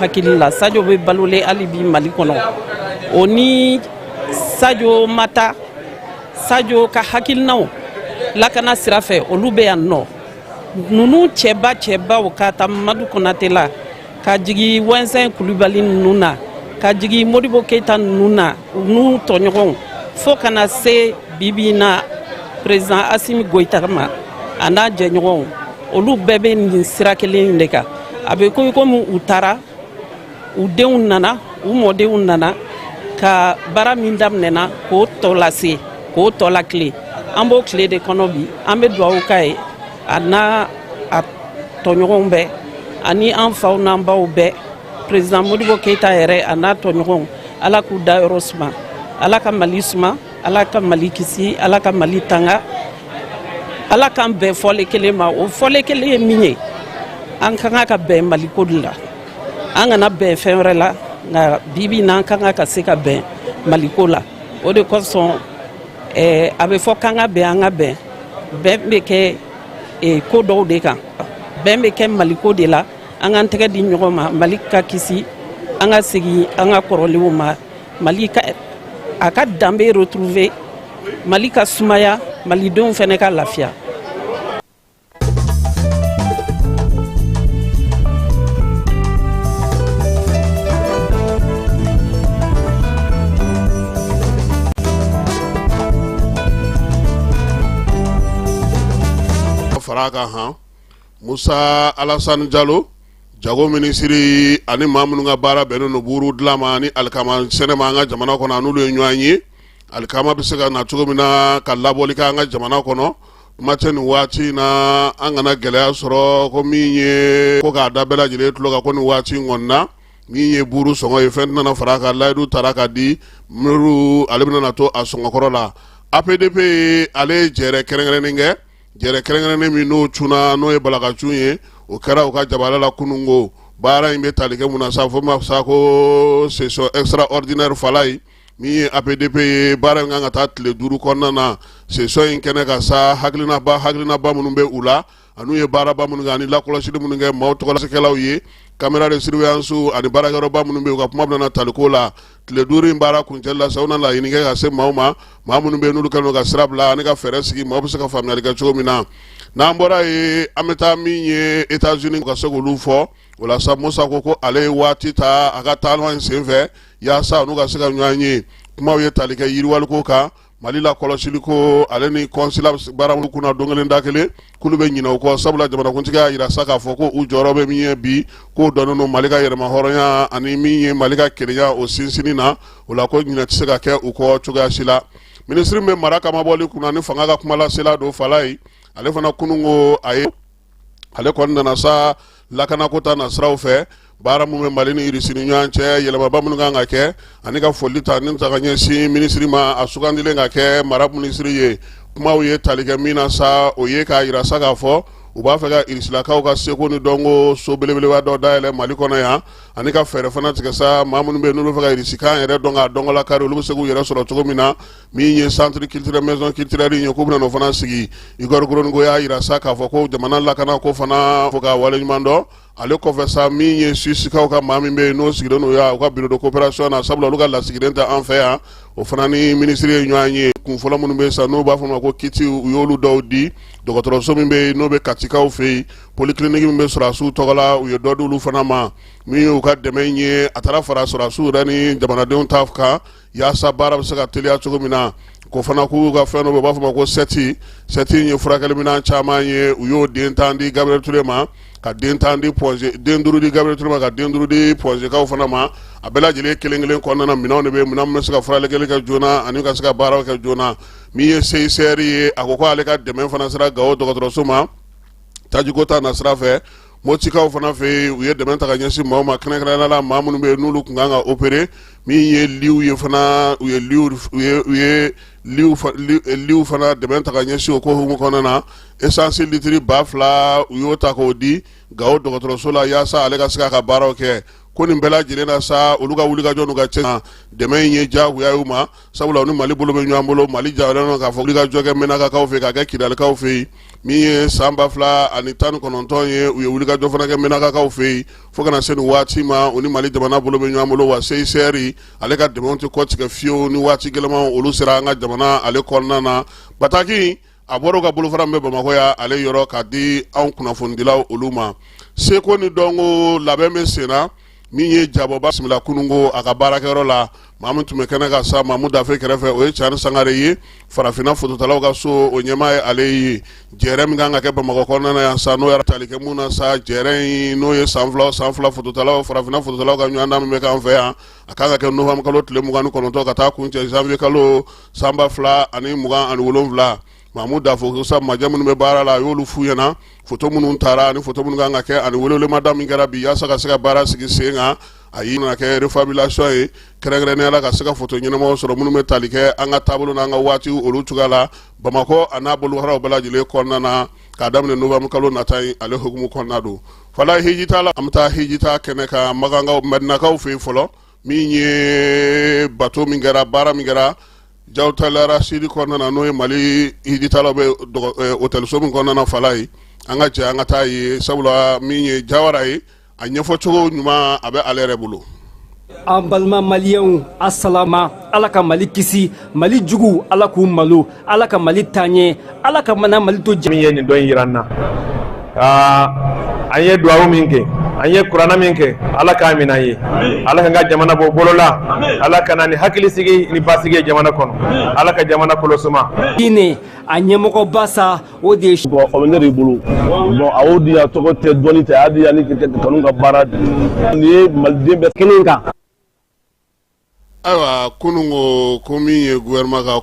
hakili la Sadio be balole alibi Mali kono oni Sadio mata Sadio ka hakilnaw lakana sirafe olube yanno nunu cheba o ka Mamadou Konaté la ka jigi Wensen Kulibali nuna ka jigi Modibo Keita nuna nu toɲɔgɔnw fo kana se bibi na président Assimi Goïta ma ana jɛɲɔgɔnw olu bɛɛ bɛ nin sira kelen de kan a bɛ komi u taara u denw nana u mɔdenw nana ka baara min daminɛna k'o tɔ lase k'o tɔ lakile an b'o tile de kɔnɔ bi an bɛ dugawu k'a ye a n'a a tɔɲɔgɔnw bɛɛ ani an faw n'an baw bɛɛ président Modibo Keita yɛrɛ a n'a tɔɲɔgɔnw ala k'u da yɔrɔ suma ala ka Mali suma ala ka Mali kisi ala ka Mali tanga ala k'an bɛn fɔle kelen ma o fɔle kelen ye min ye an ka kan ka bɛn Mali ko de la an kana bɛn fɛn wɛrɛ la nka bibi n'an ka kan ka se ka bɛn Mali ko la o de kosɔn a bɛ fɔ k'an ka bɛn an ka bɛn bɛ kɛ ko dɔw de kan bɛn bɛ kɛ Mali ko de la an k'an tɛgɛ di ɲɔgɔn ma Mali ka kisi an ka segin an ka kɔrɔlenw ma Mali ka a ka danbe retrouver Mali ka sumaya malidenw fɛnɛ ka lafiya. Faraka Musa Alassane Diallo jago ministri ani mamunu nga bara beno no buru dlama ni alkama senema nga jamana kono anulu nywanyi alkama bisega na tugomina kalaboli ka nga jamana kono maten wati na angana gele soro ko minye ko ga dabela jile tulo ga koni wati ngonna minye buru songo yefenna na faraka laidu taraka di muru alibina na to asongo korola APDP ale jere kerengerenenge jere kerengene mi no chuna no e balaga chunye o kara o ka jabala la kunungo bara imbe talike munasa fo ma sako session extraordinaire falai mi APDP bara nganga tatle duru konna na session kene ka sa haglina ba munumbe ula anu ye bara ba mununga ni la kolosi de mununga mawto ko la sekelaw ye caméra de surveillance ani bara garo ba munumbe ko pumabna na talikola tle duru mbara kunjella sauna la yinige ka se mawma mamunumbe nulu kanu ka srabla ani ka feresigi mawbse ka famna ka chomina na mbora ye ameta minye États-Unis ka segolu fo wala sa Musa koko ale wati ta aga talwan senfe ya sa nu ka sega nyanyi kuma ye talike yiriwal ko ka Mali la kolosiliko ale ni consulat baramu kuna dongale ndakele kulube nyina ko sabula jamana kuntiga ira saka foko u jorobe minye bi ko donono malika yerma horonya ani minye malika kenya o sinsinina wala ko nyina tsega ke u ko chuga sila ministre me maraka maboli kuna ni fanga kuma la sila do falai ale fana kunungo aye ale konna na sa lakana kota na srawfe bara mu me Mali ni irisini nyanche yelema bamu nga ke anika folita nin taganya si ministre ma asugandile nga ke marab ministre ye kuma uye talike mina sa oye ka ira saka fo uba fega irisila ka ka seko ni dongo so belebele wa do daele Mali kono ya anika fere fana tigasa mamu be nulu fega irisika yere donga dongo la kare lu seko yere solo togo mina mi nye centre culturel maison culturelle ni ko no fana sigi igor gron go ya ira saka fo ko jamana la kana ko fana foga wale nymando ale ko fesa mi nye suisse ka ka mami be no sigi no ya ko bureau de coopération na sabla luga la sigidenta en fait ha o fana ni ministre nyanyi kun fola munu be sa no ba fama ko kiti yolu dawdi dokotoro so mi be no be katika o fe polyclinique mi be surasu togola u ye dodu lu fana ma mi o ka demenye atara fara surasu rani jamana de on tafka ya sa bara saka telia chogomina ko fana ku ga feno be ba fama ko seti nye furakale mina chama nye u yo dentandi Gabriel Touré ka dentandi projet denduru di Gabriel Touré ka denduru di projet ka fana ma abela jele kelengelen ko nana minawne be minam saka furale gele ka jona ani ka saka bara ka jona mi ye sey seri akoko ale ka demen fana sara gawo dokotoro suma tajikota na srafe motika fana fe uye demen ta ganyensi mawma kene la mamunu be nulu nganga opere mi ye liu ye fana uye liu fana demen ta ganyensi ko humu konana essentiel litri bafla uyo ta ko di gawo dokotoro sola yasa ale ka saka ka baro ke ko nin bɛɛ lajɛlen na sa olu ka wulikajɔ n'u ka cɛ dɛmɛ in ye diyagoya y'u ma sabula u ni Mali bolo bɛ ɲɔgɔn bolo Mali jalen don k'a fɔ wulikajɔ kɛ Menakakaw fɛ k'a kɛ Kidalikaw fɛ yen min ye san 2019 ye u ye wulikajɔ fana kɛ Menakakaw fɛ yen fo kana se nin waati ma u ni Mali jamana bolo bɛ ɲɔgɔn bolo wa CICR ale ka dɛmɛw tɛ kɔtigɛ fiyewu ni waati gɛlɛnman olu sera an ka jamana ale kɔnɔna na Bataki a bɔra ka bolofara min bɛ Bamakɔ ya ale yɔrɔ k'a di anw kunnafonidilaw olu ma seko ni dɔnko labɛn bɛ sen na min ye Jabɔba bisimila kunungo a ka baarakɛyɔrɔ la maa min tun bɛ kɛnɛ ka sa Mamu Dafe kɛrɛfɛ o ye Cani Sangare ye farafinna fototalaw ka so o ɲɛmaa ye ale ye jɛrɛ min kan ka kɛ Bamakɔ kɔnɔna yan sa n'o yɛrɛ tali kɛ mun na sa jɛrɛ in n'o ye san fila fototalaw farafinna fototalaw ka ɲɔgɔn dan min bɛ k'an fɛ yan a kan ka kɛ novembre kalo tile 29 ka taa kuncɛ janvier kalo san 2027 Mamu Dafe sa majɛ minnu bɛ baara la a y'olu f'u ɲɛna foto minnu taara ani foto minnu kan ka kɛ ani welewelemada min kɛra bi yaasa ka se ka baara sigi sen kan a yi nana kɛ refabulation ye kɛrɛnkɛrɛnnenya la ka se ka foto ɲɛnamaw sɔrɔ minnu bɛ tali kɛ an ka taabolo n'an ka waati olu cogoya la Bamakɔ a n'a bolofaraw bɛɛ lajɛlen kɔnɔna na k'a daminɛ novembre kalo nata in ale hukumu kɔnɔna don fala hijita la an bɛ taa hijita kɛnɛ kan Madinakaw fɛ yen fɔlɔ min ye bato min kɛra baara min kɛra Jawtalara sidi kɔnɔna na n'o ye Mali hijitalaw bɛ hôtelso min kɔnɔna na fala ye an ka jɛ an ka taa ye sabula min ye Jawara ye a ɲɛfɔcogo ɲuman a bɛ ale yɛrɛ bolo. An balima maliyɛnw asalama Ala ka Mali kisi Mali jugu Ala k'u malo Ala ka Mali taɲɛ Ala ka Mali to min ye nin dɔ in yira n na an ye duwawu min kɛ an ye kuranna min kɛ Ala k'a minɛ an ye Ala ka n ka jamana bɔ bolola Ala ka na ni hakilisigi ni basigi ye jamana kɔnɔ Ala ka jamana kɔlɔsuma diinɛ a ɲɛmɔgɔba sa o de ye bon o ne de bolo bon a y'o di yan tɔgɔ tɛ dɔnni tɛ a y'a di yan ni kanu ka baara nin ye maliden bɛɛ kelen kan ayiwa kunungo ko min ye gouvernement ka